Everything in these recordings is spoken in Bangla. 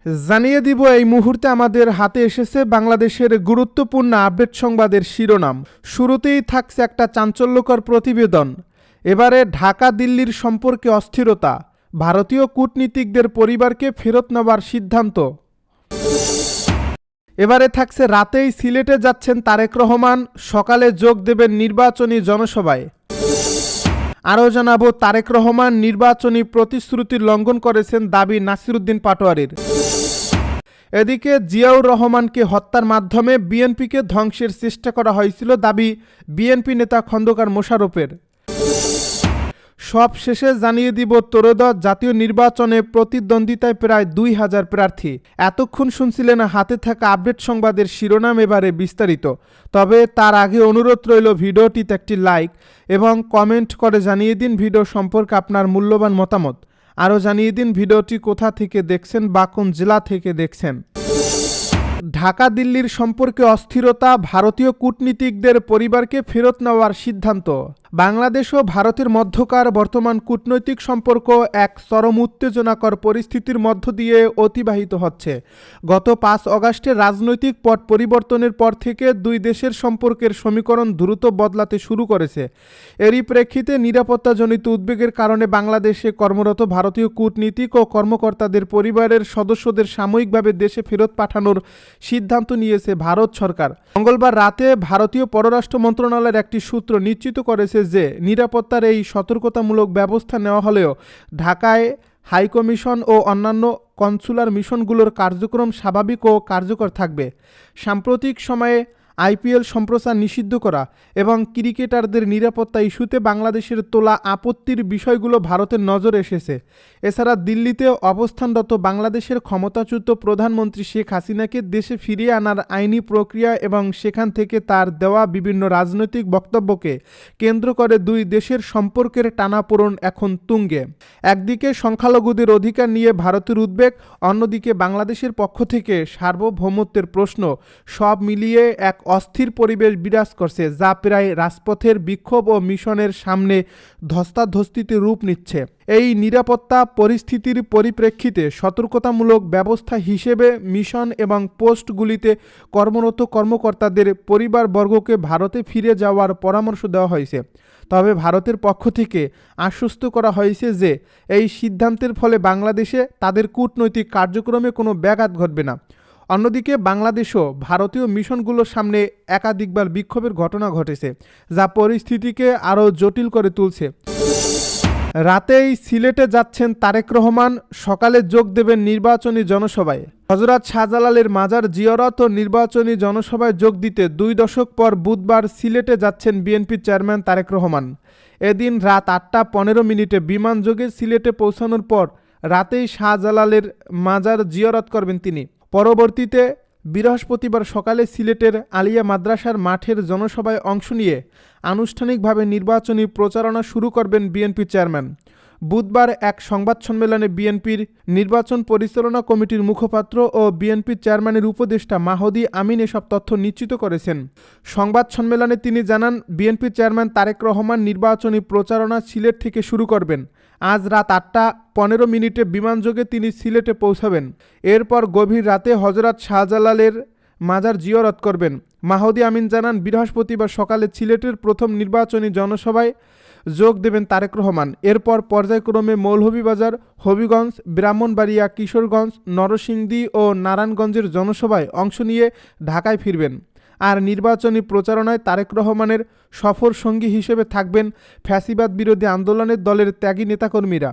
জানিয়ে দিব এই মুহূর্তে আমাদের হাতে এসেছে বাংলাদেশের গুরুত্বপূর্ণ আপডেট সংবাদের শিরোনাম। শুরুতেই থাকছে একটা চাঞ্চল্যকর প্রতিবেদন। এবারে ঢাকা দিল্লির সম্পর্কে অস্থিরতা, ভারতীয় কূটনীতিকদের পরিবারকে ফেরত নেওয়ার সিদ্ধান্ত। এবারে থাকছে রাতেই সিলেটে যাচ্ছেন তারেক রহমান, সকালে যোগ দেবেন নির্বাচনী জনসভায়। আরও জানাবো তারেক রহমান নির্বাচনী প্রতিশ্রুতির লঙ্ঘন করেছেন দাবি নাসিরুদ্দিন পাটোয়ারির। এদিকে জিয়াউর রহমানকে হত্যার মাধ্যমে বিএনপিকে ধ্বংসের চেষ্টা করা হয়েছিল দাবি বিএনপি নেতা খন্দকার মোশাররফের। সব শেষে জানিয়ে দিব ত্রয়োদশ জাতীয় নির্বাচনে প্রতিদ্বন্দ্বিতায় প্রায় 2000 প্রার্থী। এতক্ষণ শুনছিলেন হাতে থাকা আপডেট সংবাদের শিরোনাম, এবারে বিস্তারিত। তবে তার আগে অনুরোধ রইল ভিডিওটিতে একটি লাইক এবং কমেন্ট করে জানিয়ে দিন ভিডিও সম্পর্কে আপনার মূল্যবান মতামত। আরও জানিয়ে দিন ভিডিওটি কোথা থেকে দেখছেন বা কোন জেলা থেকে দেখছেন। ঢাকা দিল্লির সম্পর্কে অস্থিরতা, ভারতীয় কূটনীতিকদের পরিবারকে ফেরত নেওয়ার সিদ্ধান্ত। বাংলাদেশ ও ভারতের মধ্যকার বর্তমান কূটনৈতিক সম্পর্ক এক চরম উত্তেজনাকর পরিস্থিতির মধ্য দিয়ে অতিবাহিত হচ্ছে। গত 5 অগাস্টের রাজনৈতিক পট পরিবর্তনের পর থেকে দুই দেশের সম্পর্কের সমীকরণ দ্রুত বদলাতে শুরু করেছে। এরই প্রেক্ষিতে নিরাপত্তাজনিত উদ্বেগের কারণে বাংলাদেশে কর্মরত ভারতীয় কূটনীতিক ও কর্মকর্তাদের পরিবারের সদস্যদের সাময়িকভাবে দেশে ফেরত পাঠানোর সিদ্ধান্ত নিয়েছে ভারত সরকার। মঙ্গলবার রাতে ভারতীয় পররাষ্ট্র মন্ত্রণালয়ের একটি সূত্র নিশ্চিত করেছে যে নিরাপত্তার এই সতর্কতামূলক ব্যবস্থা নেওয়া হলেও ঢাকায় হাইকমিশন ও অন্যান্য কনসুলার মিশনগুলোর কার্যক্রম স্বাভাবিক ও কার্যকর থাকবে। সাম্প্রতিক সময়ে আইপিএল সম্প্রচার নিষিদ্ধ করা এবং ক্রিকেটারদের নিরাপত্তা ইস্যুতে বাংলাদেশের তোলা আপত্তির বিষয়গুলো ভারতের নজরে এসেছে। এছাড়া দিল্লিতে অবস্থানরত বাংলাদেশের ক্ষমতাচ্যুত প্রধানমন্ত্রী শেখ হাসিনাকে দেশে ফিরিয়ে আনার আইনি প্রক্রিয়া এবং সেখান থেকে তার দেওয়া বিভিন্ন রাজনৈতিক বক্তব্যকে কেন্দ্র করে দুই দেশের সম্পর্কের টানাপোড়েন এখন তুঙ্গে। একদিকে সংখ্যালঘুদের অধিকার নিয়ে ভারতের উদ্বেগ, অন্যদিকে বাংলাদেশের পক্ষ থেকে সার্বভৌমত্বের প্রশ্ন, সব মিলিয়ে এক অস্থির পরিবেশ বিরাজ করছে, যা প্রায় রাজপথের বিক্ষোভ ও মিশনের সামনে ধস্তাধস্তিতে রূপ নিচ্ছে। এই নিরাপত্তা পরিস্থিতির পরিপ্রেক্ষিতে সতর্কতামূলক ব্যবস্থা হিসেবে মিশন এবং পোস্টগুলিতে কর্মরত কর্মকর্তাদের পরিবারবর্গকে ভারতে ফিরে যাওয়ার পরামর্শ দেওয়া হয়েছে। তবে ভারতের পক্ষ থেকে আশ্বস্ত করা হয়েছে যে এই সিদ্ধান্তের ফলে বাংলাদেশে তাদের কূটনৈতিক কার্যক্রমে কোনো ব্যাঘাত ঘটবে না। অন্যদিকে বাংলাদেশও ভারতীয় মিশনগুলোর সামনে একাধিকবার বিক্ষোভের ঘটনা ঘটেছে, যা পরিস্থিতিকে আরও জটিল করে তুলছে। রাতেই সিলেটে যাচ্ছেন তারেক রহমান, সকালে যোগ দেবেন নির্বাচনী জনসভায়। হযরত শাহজালালের মাজার জিয়ারত ও নির্বাচনী জনসভায় যোগ দিতে 2 দশক পর বুধবার সিলেটে যাচ্ছেন বিএনপির চেয়ারম্যান তারেক রহমান। এদিন রাত 8টা 15 বিমানযোগে সিলেটে পৌঁছানোর পর রাতেই শাহজালালের মাজার জিয়ারত করবেন তিনি। পরবর্তীতে বৃহস্পতিবার সকালে সিলেটের আলিয়া মাদ্রাসার মাঠের জনসভায় অংশ নিয়ে আনুষ্ঠানিকভাবে নির্বাচনী প্রচারণা শুরু করবেন বিএনপি চেয়ারম্যান। বুধবার এক সংবাদ সম্মেলনে বিএনপির নির্বাচন পরিচালনা কমিটির মুখপাত্র ও বিএনপির চেয়ারম্যানের উপদেষ্টা মাহদি আমিন এসব তথ্য নিশ্চিত করেছেন। সংবাদ সম্মেলনে তিনি জানান, বিএনপির চেয়ারম্যান তারেক রহমান নির্বাচনী প্রচারণা সিলেট থেকে শুরু করবেন। আজ রাত 8টা 15 বিমানযোগে তিনি সিলেটে পৌঁছাবেন। এরপর গভীর রাতে হযরত শাহজালালের মাজার জিয়ারত করবেন। মাহদি আমিন জানান, বৃহস্পতিবার সকালে সিলেটের প্রথম নির্বাচনী জনসভায় যোগ দেবেন তারেক রহমান। এরপর পর্যায়ক্রমে মৌলভীবাজার, হবিগঞ্জ, ব্রাহ্মণবাড়িয়া, কিশোরগঞ্জ, নরসিংদী ও নারায়ণগঞ্জের জনসভায় অংশ নিয়ে ঢাকায় ফিরবেন। আর নির্বাচনী প্রচারণায় তারেক রহমানের সফর সঙ্গী হিসেবে থাকবেন ফ্যাসিবাদ বিরোধী আন্দোলনের দলের ত্যাগী নেতাকর্মীরা।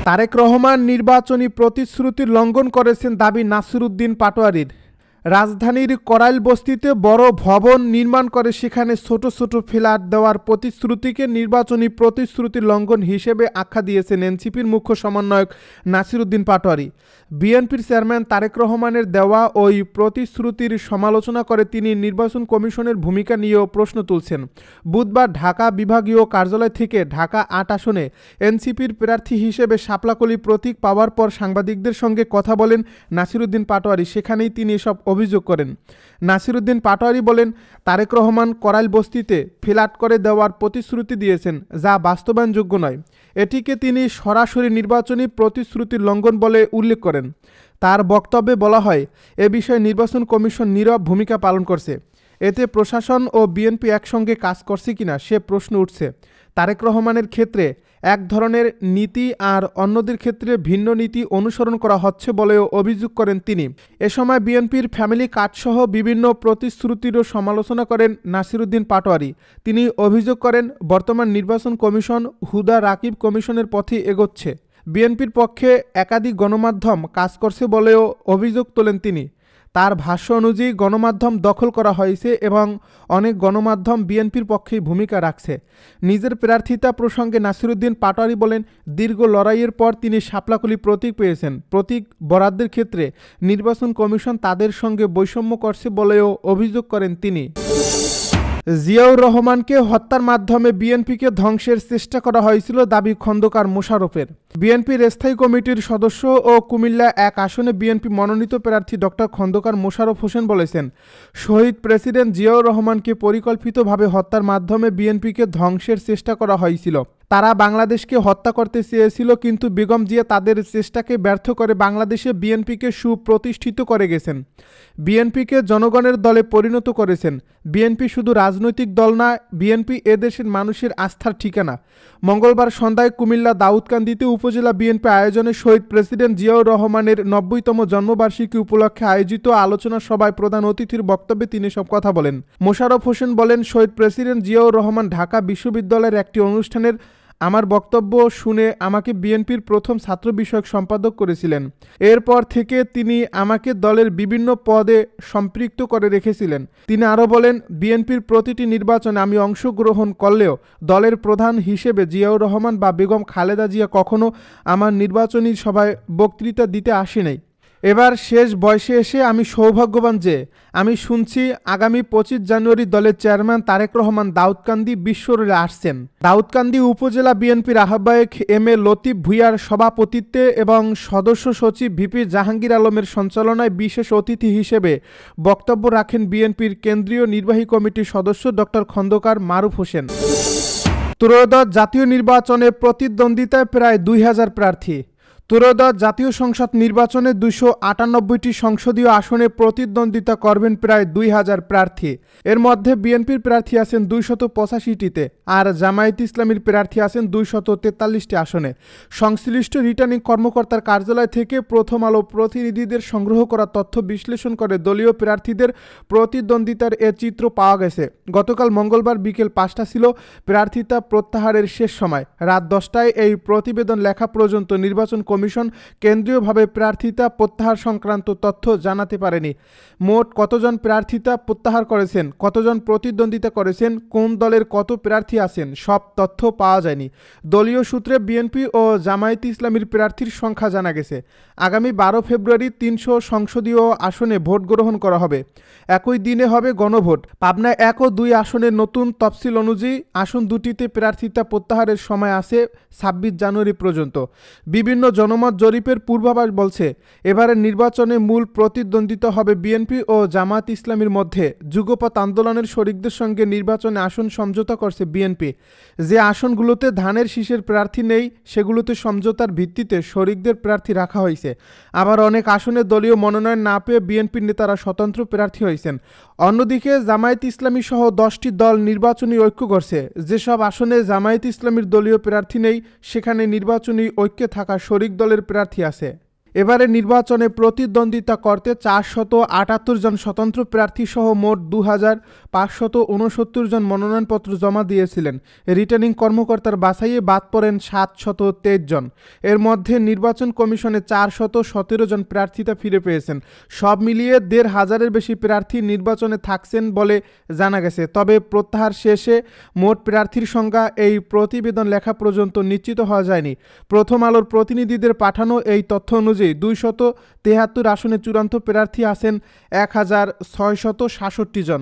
তারেক রহমান নির্বাচনী প্রতিশ্রুতির লঙ্ঘন করেছেন দাবি নাসিরুদ্দিন পাটোয়ারির। রাজধানীর করাইল বস্তিতে বড় ভবন নির্মাণ করে সেখানে ছোট ছোট ফ্ল্যাট দেওয়ার প্রতিশ্রুতিকে নির্বাচনী প্রতিশ্রুতির লঙ্ঘন হিসেবে আখ্যা দিয়েছেন এনসিপির মুখ্য সমন্বয়ক নাসিরুদ্দিন পাটোয়ারি। বিএনপির চেয়ারম্যান তারেক রহমানের দেওয়া ওই প্রতিশ্রুতির সমালোচনা করে তিনি নির্বাচন কমিশনের ভূমিকা নিয়েও প্রশ্ন তুলছেন। বুধবার ঢাকা বিভাগীয় কার্যালয় থেকে ঢাকা 8 আসনে এনসিপির প্রার্থী হিসেবে শাপলাকলি প্রতীক পাওয়ার পর সাংবাদিকদের সঙ্গে কথা বলেন নাসিরুদ্দিন পাটোয়ারি। সেখানেই তিনি এসব অভিযোগ করেন। নাসিরউদ্দিন পাটোয়ারি বলেন, তারেক রহমান করাইল বস্তিতে ফ্ল্যাট করে দেওয়ার প্রতিশ্রুতি দিয়েছেন, যা বাস্তবায়নযোগ্য নয়। এটিকে তিনি সরাসরি নির্বাচনী প্রতিশ্রুতির লঙ্ঘন বলে উল্লেখ করেন। তার বক্তব্যে বলা হয়, এ বিষয়ে নির্বাচন কমিশন নীরব ভূমিকা পালন করছে। এতে প্রশাসন ও বিএনপি একসঙ্গে কাজ করছে কিনা সে প্রশ্ন উঠছে। তারেক রহমানের ক্ষেত্রে এক ধরনের নীতি আর অন্যদের ক্ষেত্রে ভিন্ন নীতি অনুসরণ করা হচ্ছে বলেও অভিযোগ করেন তিনি। এ সময় বিএনপির ফ্যামিলি কার্ডসহ বিভিন্ন প্রতিশ্রুতিরও সমালোচনা করেন নাসিরউদ্দিন পাটোয়ারি। তিনি অভিযোগ করেন, বর্তমান নির্বাচন কমিশন হুদা রাকিব কমিশনের পথে এগোচ্ছে। বিএনপির পক্ষে একাধিক গণমাধ্যম কাজ করছে বলেও অভিযোগ তোলেন তিনি। তার ভাষ্য অনুযায়ী গণমাধ্যম দখল করা হয়েছে এবং অনেক গণমাধ্যম বিএনপির পক্ষেই ভূমিকা রাখছে। নিজের প্রার্থিতা প্রসঙ্গে নাসিরউদ্দিন পাটোয়ারি বলেন, দীর্ঘ লড়াইয়ের পর তিনি শাপলাকলি প্রতীক পেয়েছেন। প্রতীক বরাদ্দের ক্ষেত্রে নির্বাচন কমিশন তাদের সঙ্গে বৈষম্য করছে বলেও অভিযোগ করেন তিনি। জিয়াউর রহমানকে হত্যার মাধ্যমে বিএনপিকে ধ্বংসের চেষ্টা করা হয়েছিল দাবি খন্দকার মোশাররফের। বিএনপির স্থায়ী কমিটির সদস্য ও কুমিল্লা 1 আসনে বিএনপি মনোনীত প্রার্থী ডক্টর খন্দকার মোশাররফ হোসেন বলেছেন, শহীদ প্রেসিডেন্ট জিয়াউর রহমানকে পরিকল্পিতভাবে হত্যার মাধ্যমে বিএনপিকে ধ্বংসের চেষ্টা করা হয়েছিল। তারা বাংলাদেশকে হত্যা করতে চেয়েছিল, কিন্তু বেগম জিয়া তাদের চেষ্টাকে ব্যর্থ করে বাংলাদেশে বিএনপিকে সুপ্রতিষ্ঠিত করে গেছেন। বিএনপিকে জনগণের দলে পরিণত করেছেন। বিএনপি শুধু রাজনৈতিক দল না, বিএনপি এদেশের মানুষের আস্থার ঠিকানা। মঙ্গলবার সন্ধ্যায় কুমিল্লা দাউদকান্দিতে উপজেলা বিএনপি আয়োজনে শহীদ প্রেসিডেন্ট জিয়াউর রহমানের 90তম জন্মবার্ষিকী উপলক্ষে আয়োজিত আলোচনা সভায় প্রধান অতিথির বক্তব্যে তিনি সব কথা বলেন। মোশাররফ হোসেন বলেন, শহীদ প্রেসিডেন্ট জিয়াউর রহমান ঢাকা বিশ্ববিদ্যালয়ের একটি অনুষ্ঠানের আমার বক্তব্য শুনে আমাকে বিএনপির প্রথম ছাত্র বিষয়ক সম্পাদক করেছিলেন। এরপর থেকে তিনি আমাকে দলের বিভিন্ন পদে সম্পৃক্ত করে রেখেছিলেন। তিনি আরও বলেন, বিএনপির প্রতিটি নির্বাচনে আমি অংশগ্রহণ করলেও দলের প্রধান হিসেবে জিয়াউর রহমান বা বেগম খালেদা জিয়া কখনো আমার নির্বাচনী সভায় বক্তৃতা দিতে আসেনি। এবার শেষ বয়সে এসে আমি সৌভাগ্যবান যে আমি শুনছি আগামী 25 জানুয়ারি দলের চেয়ারম্যান তারেক রহমান দাউদকান্দি বিশ্ব রোডে আসছেন। দাউদকান্দি উপজেলা বিএনপির আহ্বায়ক এম এ লতিফ ভূঁইয়ার সভাপতিত্বে এবং সদস্য সচিব ভিপি জাহাঙ্গীর আলমের সঞ্চালনায় বিশেষ অতিথি হিসেবে বক্তব্য রাখেন বিএনপির কেন্দ্রীয় নির্বাহী কমিটির সদস্য ডক্টর খন্দকার মারুফ হোসেন। ত্রয়োদশ জাতীয় নির্বাচনে প্রতিদ্বন্দ্বিতায় প্রায় 2000 প্রার্থী। ত্রয়োদশ জাতীয় সংসদ নির্বাচনে 298টি সংসদীয় আসনে প্রতিদ্বন্দ্বিতা করবেন প্রায় 2000 প্রার্থী। এর মধ্যে বিএনপির প্রার্থী আছেন 285টিতে, আর জামায়াত ইসলামীর প্রার্থী আছেন 243টি আসনে। সংশ্লিষ্ট রিটার্নিং কর্মকর্তার কার্যালয় থেকে প্রথম আলো প্রতিনিধিদের সংগ্রহ করা তথ্য বিশ্লেষণ করে দলীয় প্রার্থীদের প্রতিদ্বন্দ্বিতার এ চিত্র পাওয়া গেছে। গতকাল মঙ্গলবার বিকেল 5টা ছিল প্রার্থিতা প্রত্যাহারের শেষ সময়। রাত 10টায় এই প্রতিবেদন লেখা পর্যন্ত নির্বাচন কমিশন কেন্দ্রীয়ভাবে প্রার্থিতা প্রত্যাহার সংক্রান্ত তথ্য জানাতে পারেনি। মোট কতজন প্রার্থিতা প্রত্যাহার করেছেন, কতজন প্রতিদ্বন্দ্বিতা করেছেন, কোন দলের কত প্রার্থী আছেন, সব তথ্য পাওয়া যায়নি। দলীয় সূত্রে বিএনপি ও জামায়াত ইসলামীর প্রার্থীর সংখ্যা জানা গেছে। আগামী 12 ফেব্রুয়ারি 300 সংসদীয় আসনে ভোট গ্রহণ করা হবে। একই দিনে হবে গণভোট। পাবনায় 1 ও 2 আসনের নতুন তফসিল অনুযায়ী আসন দুটিতে প্রার্থিতা প্রত্যাহারের সময় আছে 26 জানুয়ারি পর্যন্ত। বিভিন্ন জনমত জরিপের পূর্বাভাস বলছে, এবারের নির্বাচনে মূল প্রতিদ্বন্দ্বিতা হবে বিএনপি ও জামায়াত ইসলামীর মধ্যে। যুগপৎ আন্দোলনের শরিকদের সঙ্গে নির্বাচনে আসন সমঝোতা করছে বিএনপি। যে আসনগুলোতে ধানের শীষের প্রার্থী নেই, সেগুলোতে সমঝোতার ভিত্তিতে শরিকদের প্রার্থী রাখা হয়েছে। আবার অনেক আসনে দলীয় মনোনয়ন না পেয়ে বিএনপির নেতারা স্বতন্ত্র প্রার্থী হয়েছেন। অন্যদিকে জামায়াত ইসলামী সহ 10টি দল নির্বাচনী ঐক্য করছে। যেসব আসনে জামায়াত ইসলামীর দলীয় প্রার্থী নেই, সেখানে নির্বাচনী ঐক্যে থাকা শরিক দলের প্রার্থী আছে। এবারে নির্বাচনে প্রতিদ্বন্দ্বিতা করতে 478 জন স্বতন্ত্র প্রার্থী সহ মোট 2569 জন মনোনয়নপত্র জমা দিয়েছিলেন। রিটার্নিং কর্মকর্তার বাছাইয়ে বাদ পড়েন 723 জন। এর মধ্যে নির্বাচন কমিশনে 417 জন প্রার্থিতা ফিরে পেয়েছেন। সব মিলিয়ে 1,500-এর বেশি প্রার্থী নির্বাচনে থাকছেন বলে জানা গেছে। তবে প্রত্যাহার শেষে মোট প্রার্থীর সংখ্যা এই প্রতিবেদন লেখা পর্যন্ত নিশ্চিত হওয়া যায়নি। প্রথম আলোর প্রতিনিধিদের পাঠানো এই তথ্য অনুযায়ী 273 আসনে চূড়ান্ত প্রার্থী আছেন 1667 জন।